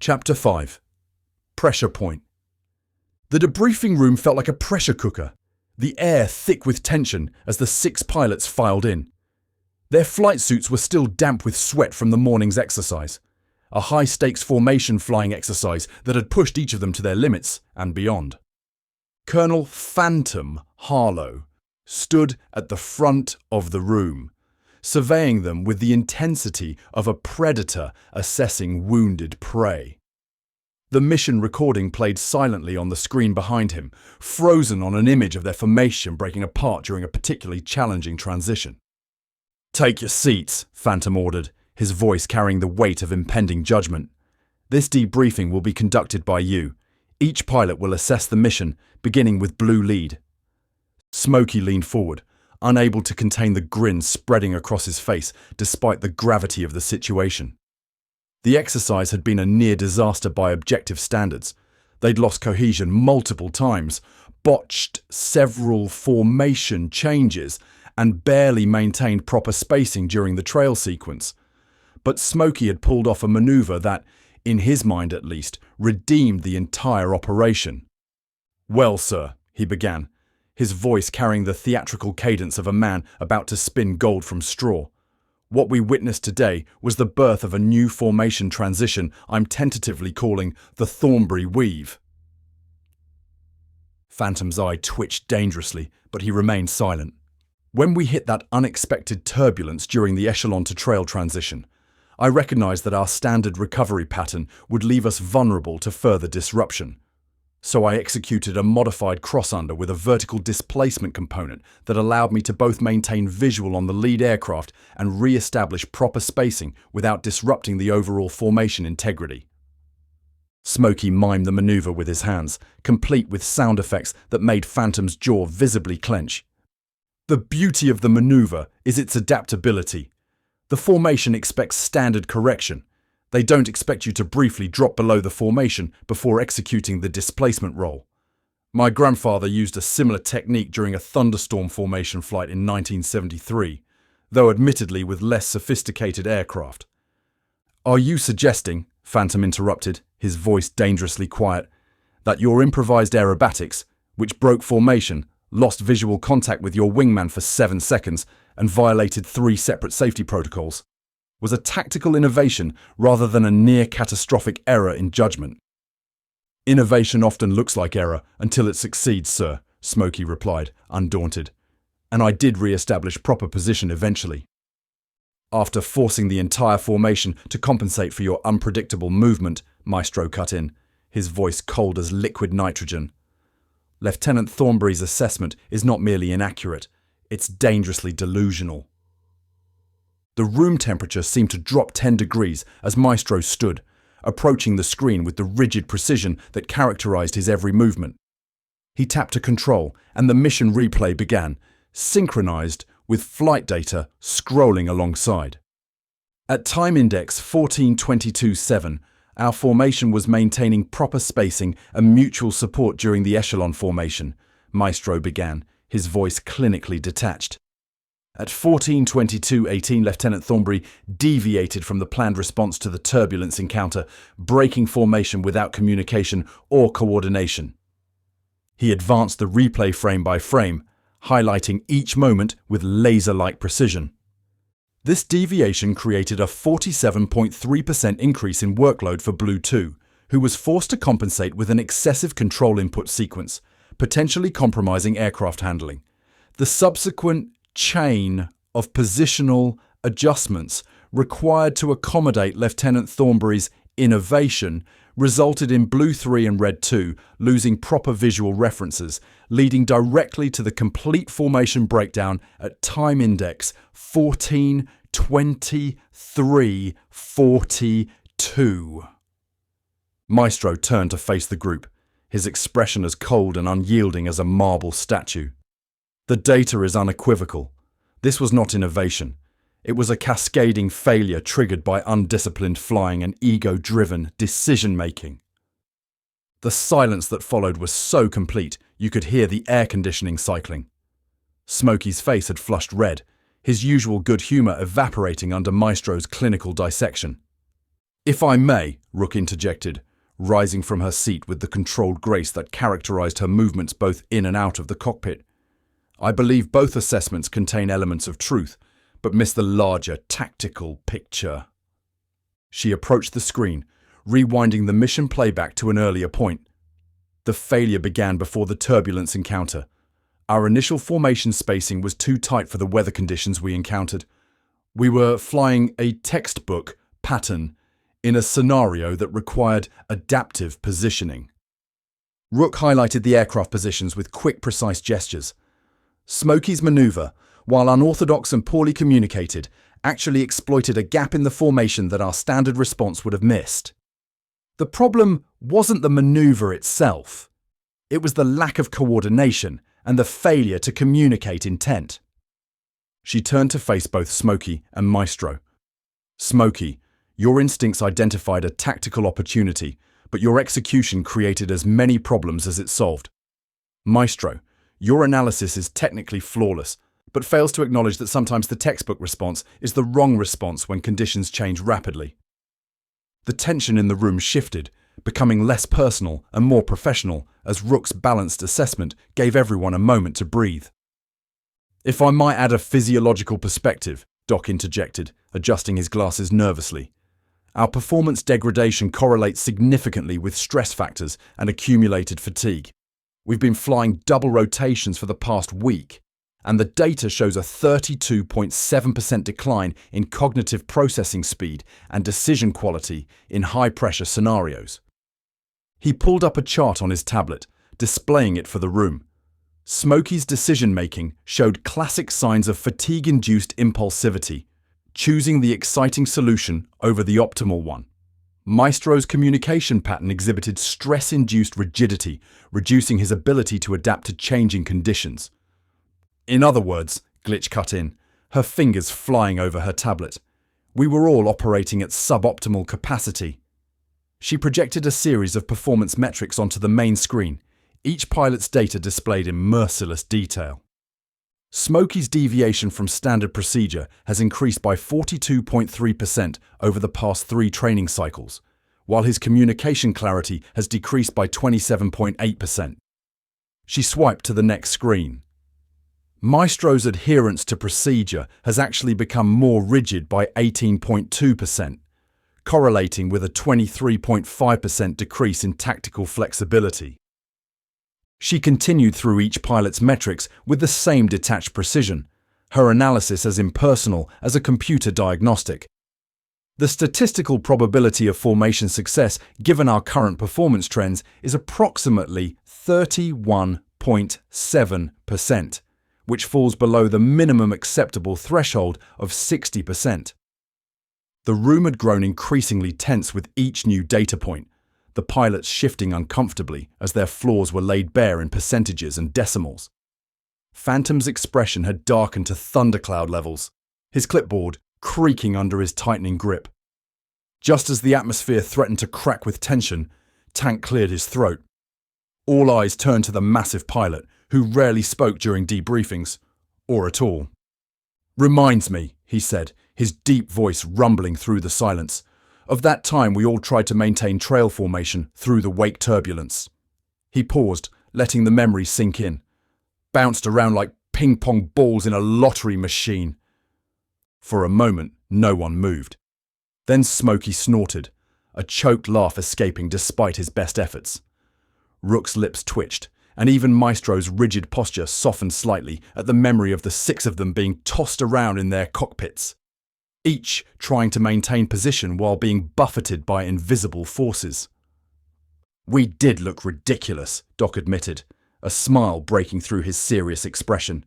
Chapter 5. Pressure Point. The debriefing room felt like a pressure cooker, the air thick with tension as the 6 pilots filed in. Their flight suits were still damp with sweat from the morning's exercise, a high-stakes formation flying exercise that had pushed each of them to their limits and beyond. Colonel Phantom Harlow stood at the front of the room, surveying them with the intensity of a predator assessing wounded prey. The mission recording played silently on the screen behind him, frozen on an image of their formation breaking apart during a particularly challenging transition. "Take your seats," Phantom ordered, his voice carrying the weight of impending judgment. "This debriefing will be conducted by you. Each pilot will assess the mission, beginning with Blue Lead." Smokey leaned forward, unable to contain the grin spreading across his face despite the gravity of the situation. The exercise had been a near disaster by objective standards. They'd lost cohesion multiple times, botched several formation changes, and barely maintained proper spacing during the trail sequence. But Smokey had pulled off a maneuver that, in his mind at least, redeemed the entire operation. "Well, sir," he began, his voice carrying the theatrical cadence of a man about to spin gold from straw. "What we witnessed today was the birth of a new formation transition I'm tentatively calling the Thornberry Weave." Phantom's eye twitched dangerously, but he remained silent. "When we hit that unexpected turbulence during the echelon-to-trail transition, I recognized that our standard recovery pattern would leave us vulnerable to further disruption. So I executed a modified cross-under with a vertical displacement component that allowed me to both maintain visual on the lead aircraft and re-establish proper spacing without disrupting the overall formation integrity." Smokey mimed the maneuver with his hands, complete with sound effects that made Phantom's jaw visibly clench. "The beauty of the maneuver is its adaptability. The formation expects standard correction. They don't expect you to briefly drop below the formation before executing the displacement roll. My grandfather used a similar technique during a thunderstorm formation flight in 1973, though admittedly with less sophisticated aircraft." "Are you suggesting," Phantom interrupted, his voice dangerously quiet, "that your improvised aerobatics, which broke formation, lost visual contact with your wingman for 7 seconds, and violated 3 separate safety protocols, was a tactical innovation rather than a near-catastrophic error in judgment?" "Innovation often looks like error until it succeeds, sir," Smokey replied, undaunted. "And I did re-establish proper position eventually." "After forcing the entire formation to compensate for your unpredictable movement," Maestro cut in, his voice cold as liquid nitrogen. "Lieutenant Thornberry's assessment is not merely inaccurate, it's dangerously delusional." The room temperature seemed to drop 10 degrees as Maestro stood, approaching the screen with the rigid precision that characterized his every movement. He tapped a control, and the mission replay began, synchronized with flight data scrolling alongside. At time index 14:22.7, our formation was maintaining proper spacing and mutual support during the echelon formation, Maestro began, his voice clinically detached. At 14:22.18, Lieutenant Thornberry deviated from the planned response to the turbulence encounter, breaking formation without communication or coordination. He advanced the replay frame by frame, highlighting each moment with laser-like precision. This deviation created a 47.3% increase in workload for Blue 2, who was forced to compensate with an excessive control input sequence, potentially compromising aircraft handling. The subsequent chain of positional adjustments required to accommodate Lieutenant Thornberry's innovation resulted in Blue 3 and Red 2 losing proper visual references, leading directly to the complete formation breakdown at time index 14:23.42. Maestro turned to face the group, his expression as cold and unyielding as a marble statue. "The data is unequivocal. This was not innovation. It was a cascading failure triggered by undisciplined flying and ego-driven decision-making." The silence that followed was so complete you could hear the air conditioning cycling. Smokey's face had flushed red, his usual good humour evaporating under Maestro's clinical dissection. "If I may," Rook interjected, rising from her seat with the controlled grace that characterized her movements both in and out of the cockpit. I believe both assessments contain elements of truth, but miss the larger tactical picture. She approached the screen, rewinding the mission playback to an earlier point. The failure began before the turbulence encounter. Our initial formation spacing was too tight for the weather conditions we encountered. We were flying a textbook pattern in a scenario that required adaptive positioning. Rook highlighted the aircraft positions with quick, precise gestures. Smokey's maneuver, while unorthodox and poorly communicated, actually exploited a gap in the formation that our standard response would have missed. The problem wasn't the maneuver itself. It was the lack of coordination and the failure to communicate intent. She turned to face both Smokey and Maestro. Smokey, your instincts identified a tactical opportunity, but your execution created as many problems as it solved. Maestro, your analysis is technically flawless, but fails to acknowledge that sometimes the textbook response is the wrong response when conditions change rapidly. The tension in the room shifted, becoming less personal and more professional as Rook's balanced assessment gave everyone a moment to breathe. If I might add a physiological perspective, Doc interjected, adjusting his glasses nervously. Our performance degradation correlates significantly with stress factors and accumulated fatigue. We've been flying double rotations for the past week, and the data shows a 32.7% decline in cognitive processing speed and decision quality in high-pressure scenarios. He pulled up a chart on his tablet, displaying it for the room. Smokey's decision-making showed classic signs of fatigue-induced impulsivity, choosing the exciting solution over the optimal one. Maestro's communication pattern exhibited stress-induced rigidity, reducing his ability to adapt to changing conditions. In other words, Glitch cut in, her fingers flying over her tablet, we were all operating at suboptimal capacity. She projected a series of performance metrics onto the main screen, each pilot's data displayed in merciless detail. Smokey's deviation from standard procedure has increased by 42.3% over the past 3 training cycles, while his communication clarity has decreased by 27.8%. She swiped to the next screen. Maestro's adherence to procedure has actually become more rigid by 18.2%, correlating with a 23.5% decrease in tactical flexibility. She continued through each pilot's metrics with the same detached precision, her analysis as impersonal as a computer diagnostic. The statistical probability of formation success given our current performance trends is approximately 31.7%, which falls below the minimum acceptable threshold of 60%. The room had grown increasingly tense with each new data point, the pilots shifting uncomfortably as their flaws were laid bare in percentages and decimals. Phantom's expression had darkened to thundercloud levels, his clipboard creaking under his tightening grip. Just as the atmosphere threatened to crack with tension, Tank cleared his throat. All eyes turned to the massive pilot, who rarely spoke during debriefings, or at all. "Reminds me," he said, his deep voice rumbling through the silence, "of that time we all tried to maintain trail formation through the wake turbulence." He paused, letting the memory sink in. Bounced around like ping-pong balls in a lottery machine. For a moment, no one moved. Then Smokey snorted, a choked laugh escaping despite his best efforts. Rook's lips twitched, and even Maestro's rigid posture softened slightly at the memory of the 6 of them being tossed around in their cockpits, each trying to maintain position while being buffeted by invisible forces. "We did look ridiculous," Doc admitted, a smile breaking through his serious expression.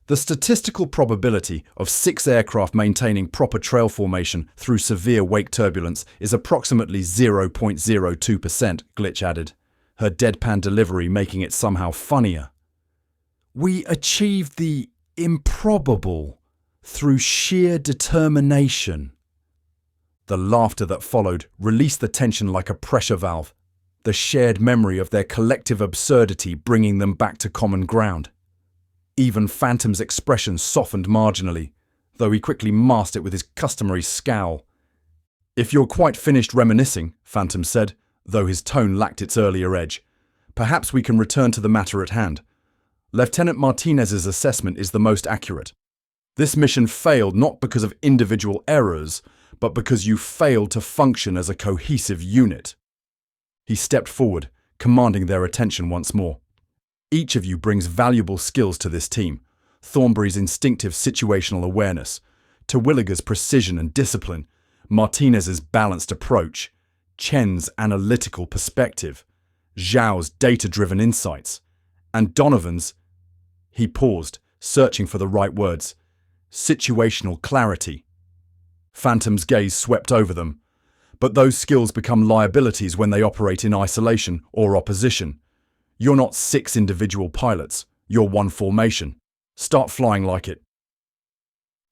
The statistical probability of 6 aircraft maintaining proper trail formation through severe wake turbulence is approximately 0.02%, Glitch added, her deadpan delivery making it somehow funnier. "We achieved the improbable through sheer determination." The laughter that followed released the tension like a pressure valve, the shared memory of their collective absurdity bringing them back to common ground. Even Phantom's expression softened marginally, though he quickly masked it with his customary scowl. "If you're quite finished reminiscing," Phantom said, though his tone lacked its earlier edge, "perhaps we can return to the matter at hand. Lieutenant Martinez's assessment is the most accurate. This mission failed not because of individual errors, but because you failed to function as a cohesive unit." He stepped forward, commanding their attention once more. "Each of you brings valuable skills to this team. Thornberry's instinctive situational awareness, Terwilliger's precision and discipline, Martinez's balanced approach, Chen's analytical perspective, Zhao's data-driven insights, and Donovan's—" he paused, searching for the right words, "situational clarity." Phantom's gaze swept over them. "But those skills become liabilities when they operate in isolation or opposition. You're not 6 individual pilots, you're one formation. Start flying like it."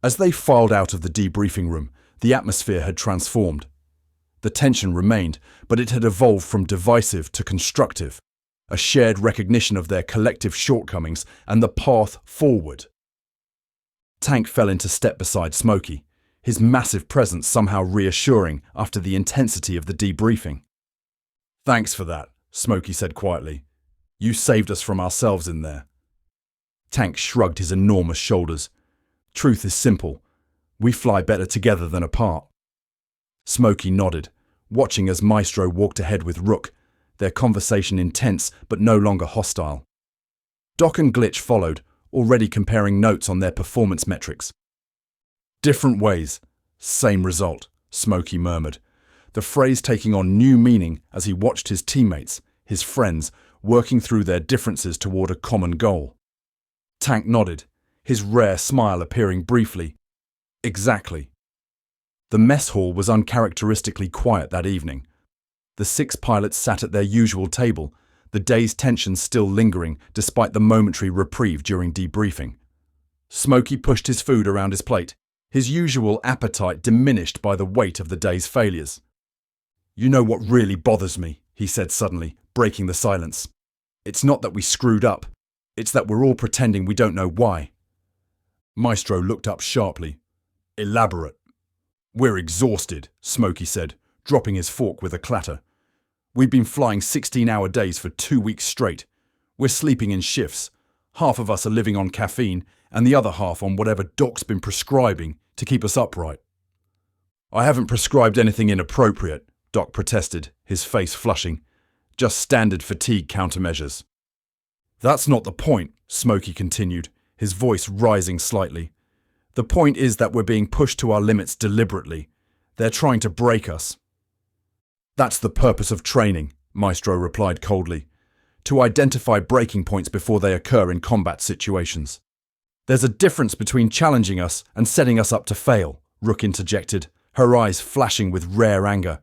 As they filed out of the debriefing room, the atmosphere had transformed. The tension remained, but it had evolved from divisive to constructive, a shared recognition of their collective shortcomings and the path forward. Tank fell into step beside Smokey, his massive presence somehow reassuring after the intensity of the debriefing. "Thanks for that," Smokey said quietly. "You saved us from ourselves in there." Tank shrugged his enormous shoulders. "Truth is simple. We fly better together than apart." Smokey nodded, watching as Maestro walked ahead with Rook, their conversation intense but no longer hostile. Doc and Glitch followed, already comparing notes on their performance metrics. "Different ways, same result," Smokey murmured, the phrase taking on new meaning as he watched his teammates, his friends, working through their differences toward a common goal. Tank nodded, his rare smile appearing briefly. "Exactly." The mess hall was uncharacteristically quiet that evening. The 6 pilots sat at their usual table, the day's tension still lingering despite the momentary reprieve during debriefing. Smokey pushed his food around his plate, his usual appetite diminished by the weight of the day's failures. "You know what really bothers me," he said suddenly, breaking the silence. "It's not that we screwed up. It's that we're all pretending we don't know why." Maestro looked up sharply. "Elaborate." "We're exhausted," Smokey said, dropping his fork with a clatter. "We've been flying 16-hour days for 2 weeks straight. We're sleeping in shifts. Half of us are living on caffeine, and the other half on whatever Doc's been prescribing to keep us upright." "I haven't prescribed anything inappropriate," Doc protested, his face flushing. "Just standard fatigue countermeasures." "That's not the point," Smokey continued, his voice rising slightly. "The point is that we're being pushed to our limits deliberately. They're trying to break us." "That's the purpose of training," Maestro replied coldly. "To identify breaking points before they occur in combat situations." "There's a difference between challenging us and setting us up to fail," Rook interjected, her eyes flashing with rare anger.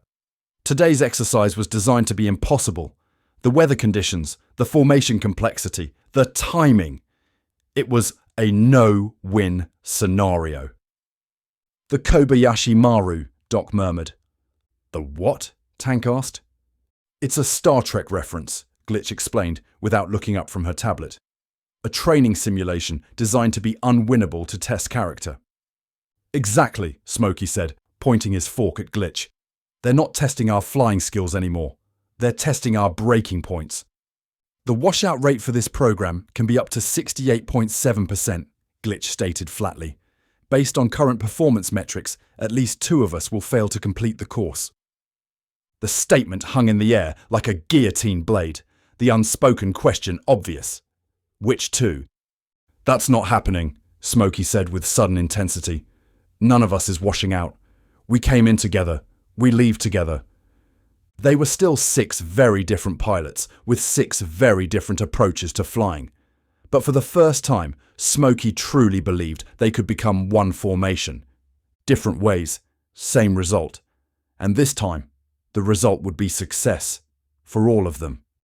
"Today's exercise was designed to be impossible. The weather conditions, the formation complexity, the timing. It was a no-win scenario." "The Kobayashi Maru," Doc murmured. "The what?" Tank asked. "It's a Star Trek reference," Glitch explained without looking up from her tablet. "A training simulation designed to be unwinnable to test character." "Exactly," Smokey said, pointing his fork at Glitch. "They're not testing our flying skills anymore. They're testing our breaking points." "The washout rate for this program can be up to 68.7%, Glitch stated flatly. "Based on current performance metrics, at least 2 of us will fail to complete the course." The statement hung in the air like a guillotine blade, the unspoken question obvious. "Which 2? "That's not happening," Smokey said with sudden intensity. "None of us is washing out. We came in together. We leave together." They were still 6 very different pilots, with 6 very different approaches to flying. But for the first time, Smokey truly believed they could become one formation. Different ways, same result. And this time, the result would be success for all of them.